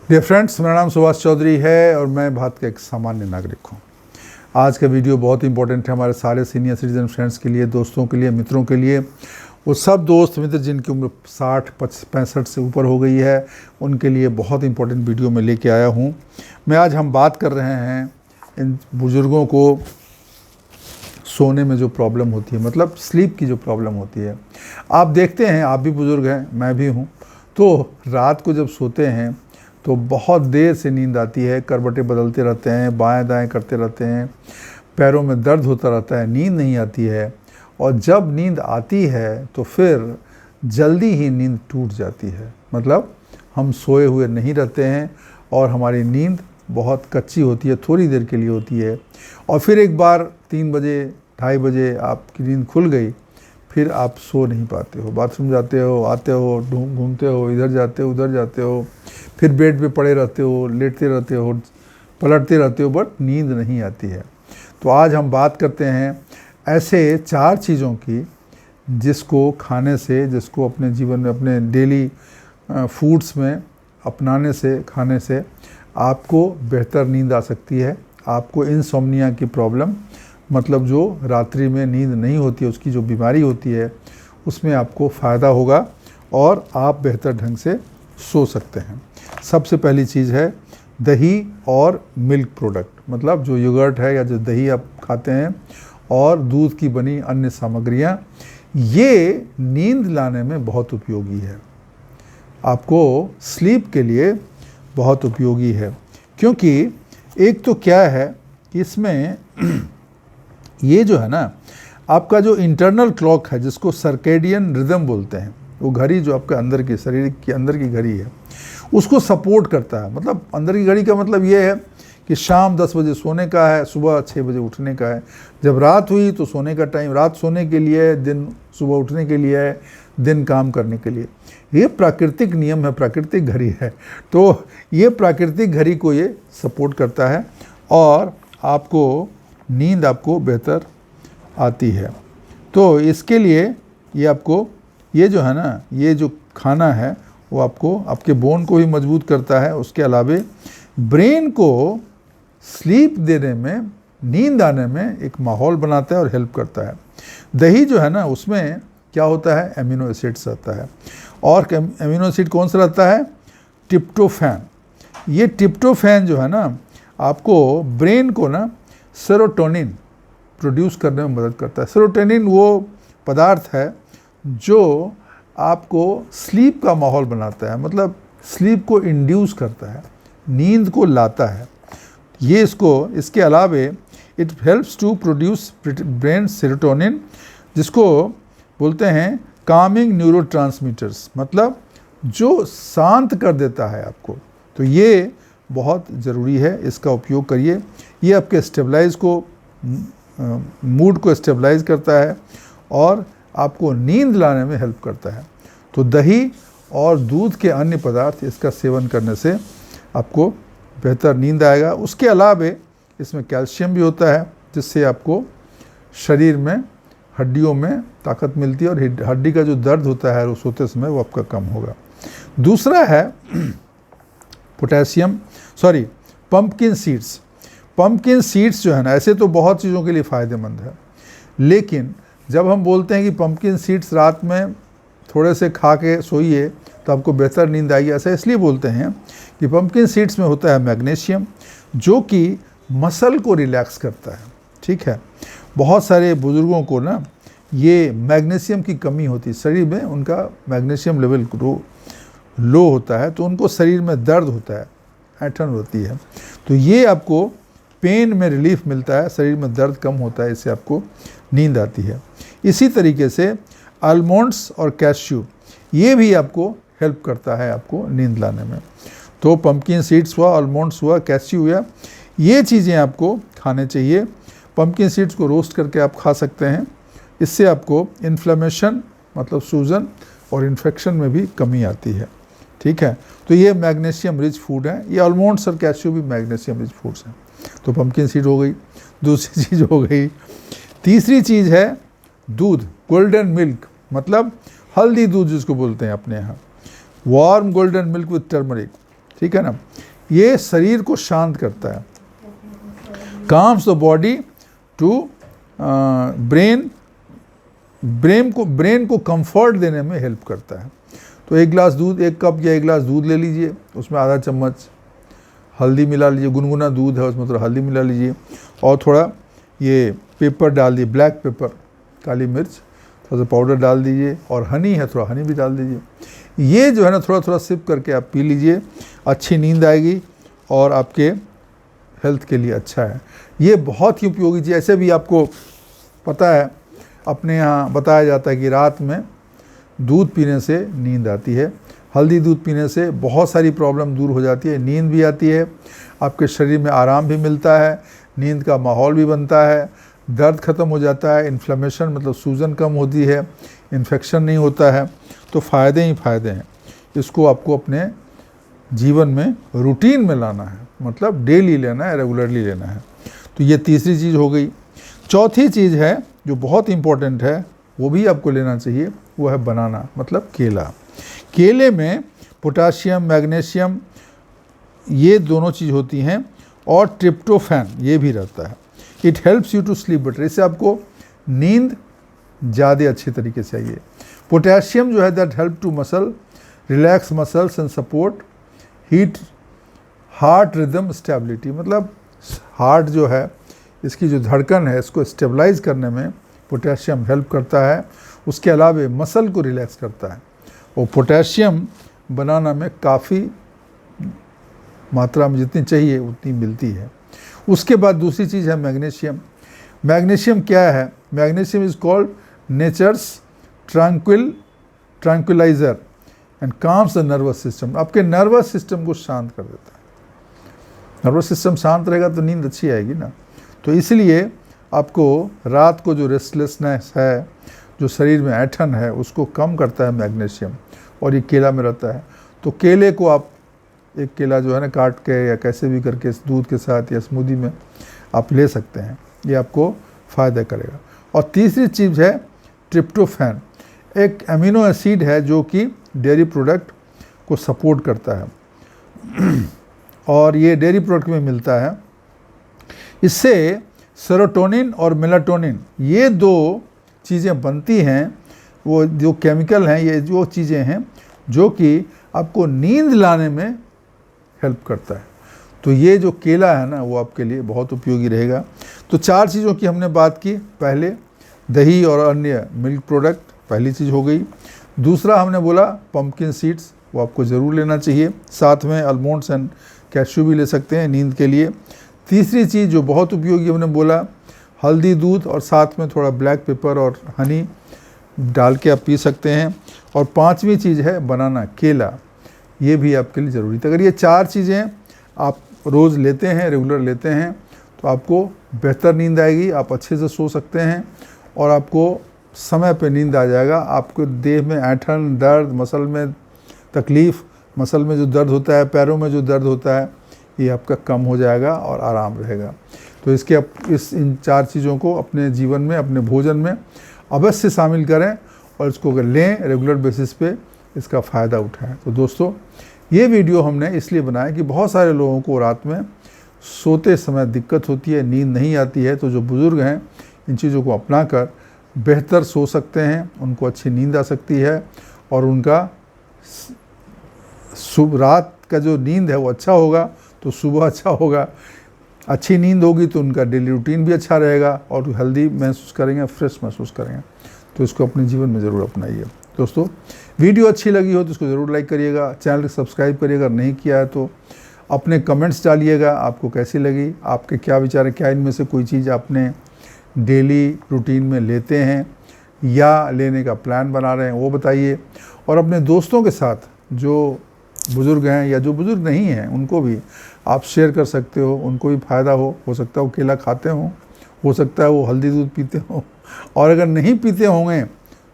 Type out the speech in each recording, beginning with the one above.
Dear friends, मेरा नाम सुभाष चौधरी है और मैं भारत का एक सामान्य नागरिक हूँ। आज का वीडियो बहुत इंपॉर्टेंट है हमारे सारे सीनियर सिटीजन फ्रेंड्स के लिए, दोस्तों के लिए, मित्रों के लिए। वो सब दोस्त मित्र जिनकी उम्र 60-65 से ऊपर हो गई है, उनके लिए बहुत इंपॉर्टेंट वीडियो मैं लेके आया हूँ। आज हम बात कर रहे हैं इन बुज़ुर्गों को सोने में जो प्रॉब्लम होती है, मतलब स्लीप की जो प्रॉब्लम होती है। आप देखते हैं, आप भी बुज़ुर्ग हैं, मैं भी हूँ, तो रात को जब सोते हैं तो बहुत देर से नींद आती है, करवटें बदलते रहते हैं, बाएं दाएं करते रहते हैं, पैरों में दर्द होता रहता है, नींद नहीं आती है। और जब नींद आती है तो फिर जल्दी ही नींद टूट जाती है, मतलब हम सोए हुए नहीं रहते हैं और हमारी नींद बहुत कच्ची होती है, थोड़ी देर के लिए होती है। और फिर एक बार 3 बजे 2:30 बजे आपकी नींद खुल गई, फिर आप सो नहीं पाते हो, बाथरूम जाते हो, आते हो, घूमते हो, इधर जाते हो, उधर जाते हो, फिर बेड पे पड़े रहते हो, लेटते रहते हो, पलटते रहते हो, बट नींद नहीं आती है। तो आज हम बात करते हैं ऐसे 4 चीज़ों की जिसको खाने से, जिसको अपने जीवन में, अपने डेली फूड्स में अपनाने से, खाने से आपको बेहतर नींद आ सकती है। आपको इंसोम्निया की प्रॉब्लम, मतलब जो रात्रि में नींद नहीं होती है, उसकी जो बीमारी होती है, उसमें आपको फ़ायदा होगा और आप बेहतर ढंग से सो सकते हैं। सबसे पहली चीज़ है दही और मिल्क प्रोडक्ट, मतलब जो योगर्ट है या जो दही आप खाते हैं और दूध की बनी अन्य सामग्रियाँ, ये नींद लाने में बहुत उपयोगी है, आपको स्लीप के लिए बहुत उपयोगी है। क्योंकि एक तो क्या है कि इसमें ये जो है ना, आपका जो इंटरनल क्लॉक है, जिसको सर्केडियन रिदम बोलते हैं, वो घड़ी जो आपके अंदर की, शरीर के अंदर की घड़ी है, उसको सपोर्ट करता है। मतलब अंदर की घड़ी का मतलब ये है कि शाम 10 बजे सोने का है, सुबह 6 बजे उठने का है। जब रात हुई तो सोने का टाइम, रात सोने के लिए, दिन सुबह उठने के लिए है, दिन काम करने के लिए। ये प्राकृतिक नियम है, प्राकृतिक घड़ी है। तो ये प्राकृतिक घड़ी को ये सपोर्ट करता है और आपको नींद आपको बेहतर आती है। तो इसके लिए ये आपको, ये जो है ना, ये जो खाना है वो आपको, आपके बोन को भी मजबूत करता है। उसके अलावे ब्रेन को स्लीप देने में, नींद आने में एक माहौल बनाता है और हेल्प करता है। दही जो है ना, उसमें क्या होता है, एमिनो एसिड्स रहता है। और एमिनो एसिड कौन सा रहता है, ट्रिप्टोफैन। ये ट्रिप्टोफैन जो है ना, आपको ब्रेन को ना सेरोटोनिन प्रोड्यूस करने में मदद करता है। सेरोटोनिन वो पदार्थ है जो आपको स्लीप का माहौल बनाता है, मतलब स्लीप को इंड्यूस करता है, नींद को लाता है। ये इसके अलावे it helps to produce brain serotonin, जिसको बोलते हैं कामिंग न्यूरोट्रांसमीटर्स, मतलब जो शांत कर देता है आपको। तो ये बहुत ज़रूरी है, इसका उपयोग करिए। ये आपके स्टेबलाइज को, मूड को स्टेबलाइज करता है और आपको नींद लाने में हेल्प करता है। तो दही और दूध के अन्य पदार्थ, इसका सेवन करने से आपको बेहतर नींद आएगा। उसके अलावे इसमें कैल्शियम भी होता है, जिससे आपको शरीर में, हड्डियों में ताकत मिलती है और हड्डी का जो दर्द होता है वो सोते समय वो आपका कम होगा। दूसरा है पंपकिन सीड्स। पंपकिन सीड्स जो है ना, ऐसे तो बहुत चीज़ों के लिए फ़ायदेमंद है, लेकिन जब हम बोलते हैं कि पंपकिन सीड्स रात में थोड़े से खा के सोइए तो आपको बेहतर नींद आएगी, ऐसा इसलिए बोलते हैं कि पंपकिन सीड्स में होता है मैग्नीशियम, जो कि मसल को रिलैक्स करता है। ठीक है, बहुत सारे बुज़ुर्गों को ना ये मैग्नीशियम की कमी होती है, शरीर में उनका मैग्नीशियम लेवल लो होता है, तो उनको शरीर में दर्द होता है, ऐंठन होती है। तो ये आपको पेन में रिलीफ मिलता है, शरीर में दर्द कम होता है, इससे आपको नींद आती है। इसी तरीके से आलमंड्स और कैश्यू, ये भी आपको हेल्प करता है आपको नींद लाने में। तो पंपकिन सीड्स हुआ, आलमंड्स हुआ, कैश्यू हुआ, ये चीज़ें आपको खाने चाहिए। पंपकिन सीड्स को रोस्ट करके आप खा सकते हैं, इससे आपको इन्फ्लेमेशन, मतलब सूजन और इन्फेक्शन में भी कमी आती है। ठीक है, तो ये मैग्नीशियम रिच फूड है। ये आलमंड्स और कैश्यू भी मैग्नीशियम रिच फूड्स हैं। तो पंपकिन सीड हो गई, दूसरी चीज़ हो गई। तीसरी चीज़ है दूध, गोल्डन मिल्क, मतलब हल्दी दूध जिसको बोलते हैं अपने यहाँ, warm golden milk with turmeric. ठीक है ना। ये शरीर को शांत करता है, काम्स द बॉडी टू ब्रेन को कंफर्ट देने में हेल्प करता है। तो एक गिलास दूध, 1 कप या 1 गिलास दूध ले लीजिए, उसमें आधा चम्मच हल्दी मिला लीजिए, गुनगुना दूध है उसमें थोड़ा हल्दी मिला लीजिए और थोड़ा ये पेपर डाल दिए, ब्लैक पेपर, काली मिर्च, थोड़ा सा पाउडर डाल दीजिए और हनी है थोड़ा हनी भी डाल दीजिए। ये जो है ना थोड़ा थोड़ा सिप करके आप पी लीजिए, अच्छी नींद आएगी और आपके हेल्थ के लिए अच्छा है। ये बहुत ही उपयोगी चीज़। ऐसे भी आपको पता है, अपने यहाँ बताया जाता है कि रात में दूध पीने से नींद आती है, हल्दी दूध पीने से बहुत सारी प्रॉब्लम दूर हो जाती है, नींद भी आती है, आपके शरीर में आराम भी मिलता है, नींद का माहौल भी बनता है, दर्द ख़त्म हो जाता है, इन्फ्लेमेशन मतलब सूजन कम होती है, इन्फेक्शन नहीं होता है। तो फ़ायदे ही फ़ायदे हैं। इसको आपको अपने जीवन में रूटीन में लाना है, मतलब डेली लेना है, रेगुलरली लेना है। तो ये तीसरी चीज़ हो गई। चौथी चीज़ है जो बहुत इम्पोर्टेंट है, वो भी आपको लेना चाहिए, वो है बनाना, मतलब केला। केले में पोटाशियम, मैग्नीशियम, ये दोनों चीज़ होती हैं और ट्रिप्टोफैन ये भी रहता है। It helps you to sleep better, इससे आपको नींद ज़्यादा अच्छी तरीके से आइए। पोटेशियम जो है that help to muscle relax muscles and support heat heart rhythm stability, मतलब हार्ट जो है इसकी जो धड़कन है इसको स्टेबलाइज करने में पोटेशियम हेल्प करता है। उसके अलावा मसल को रिलैक्स करता है और पोटेशियम बनाना में काफ़ी मात्रा में जितनी चाहिए उतनी मिलती है। उसके बाद दूसरी चीज़ है मैग्नीशियम। मैग्नीशियम क्या है? Magnesium is called nature's tranquilliser and calms the nervous system. आपके नर्वस सिस्टम को शांत कर देता है। नर्वस सिस्टम शांत रहेगा तो नींद अच्छी आएगी ना। तो इसलिए आपको रात को जो रेस्टलेसनेस है, जो शरीर में ऐंठन है, उसको कम करता है मैग्नीशियम, और ये केला में रहता है। तो केले को आप एक केला जो है ना काट के या कैसे भी करके दूध के साथ या स्मूदी में आप ले सकते हैं, ये आपको फ़ायदा करेगा। और तीसरी चीज़ है ट्रिप्टोफैन, एक अमीनो एसिड है जो कि डेयरी प्रोडक्ट को सपोर्ट करता है और ये डेयरी प्रोडक्ट में मिलता है। इससे सेरोटोनिन और मेलाटोनिन ये 2 चीज़ें बनती हैं, वो जो केमिकल हैं, ये जो चीज़ें हैं जो कि आपको नींद लाने में हेल्प करता है। तो ये जो केला है ना वो आपके लिए बहुत उपयोगी रहेगा। तो 4 चीज़ों की हमने बात की। पहले दही और अन्य मिल्क प्रोडक्ट, पहली चीज़ हो गई। दूसरा हमने बोला पम्पकिन सीड्स, वो आपको ज़रूर लेना चाहिए। साथ में आलमंड्स एंड कैश्यू भी ले सकते हैं नींद के लिए। तीसरी चीज़ जो बहुत उपयोगी हमने बोला हल्दी दूध और साथ में थोड़ा ब्लैक पेपर और हनी डाल के आप पी सकते हैं। और 5वीं चीज़ है बनाना, केला, ये भी आपके लिए ज़रूरी है। अगर ये 4 चीज़ें आप रोज़ लेते हैं, रेगुलर लेते हैं, तो आपको बेहतर नींद आएगी, आप अच्छे से सो सकते हैं और आपको समय पे नींद आ जाएगा। आपको देह में ऐंठन, दर्द, मसल में तकलीफ़, मसल में जो दर्द होता है, पैरों में जो दर्द होता है, ये आपका कम हो जाएगा और आराम रहेगा। तो इन 4 चीज़ों को अपने जीवन में, अपने भोजन में अवश्य शामिल करें और इसको अगर लें रेगुलर बेसिस पे इसका फ़ायदा उठाएं। तो दोस्तों ये वीडियो हमने इसलिए बनाया कि बहुत सारे लोगों को रात में सोते समय दिक्कत होती है, नींद नहीं आती है। तो जो बुज़ुर्ग हैं इन चीज़ों को अपना कर बेहतर सो सकते हैं, उनको अच्छी नींद आ सकती है और उनका रात का जो नींद है वो अच्छा होगा तो सुबह अच्छा होगा। अच्छी नींद होगी तो उनका डेली रूटीन भी अच्छा रहेगा और हेल्दी महसूस करेंगे, फ्रेश महसूस करेंगे। तो इसको अपने जीवन में ज़रूर अपनाइए। दोस्तों वीडियो अच्छी लगी हो तो इसको ज़रूर लाइक करिएगा, चैनल को सब्सक्राइब करिएगा, अगर नहीं किया है तो अपने कमेंट्स डालिएगा, आपको कैसी लगी, आपके क्या विचार हैं, क्या इनमें से कोई चीज़ आपने डेली रूटीन में लेते हैं या लेने का प्लान बना रहे हैं वो बताइए। और अपने दोस्तों के साथ जो बुज़ुर्ग हैं या जो बुज़ुर्ग नहीं हैं उनको भी आप शेयर कर सकते हो, उनको भी फ़ायदा हो सकता है वो केला खाते हों, हो सकता है वो हल्दी दूध पीते हों, और अगर नहीं पीते होंगे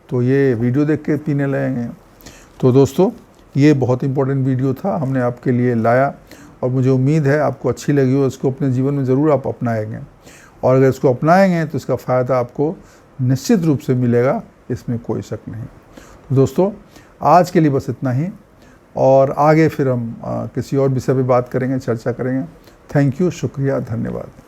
तो ये वीडियो देख के पीने लगेंगे। तो दोस्तों ये बहुत इंपॉर्टेंट वीडियो था, हमने आपके लिए लाया और मुझे उम्मीद है आपको अच्छी लगी हो। इसको अपने जीवन में ज़रूर आप अपनाएंगे और अगर इसको अपनाएंगे तो इसका फ़ायदा आपको निश्चित रूप से मिलेगा, इसमें कोई शक नहीं। तो दोस्तों आज के लिए बस इतना ही। और आगे फिर हम किसी और विषय पे बात करेंगे, चर्चा करेंगे। थैंक यू, शुक्रिया, धन्यवाद।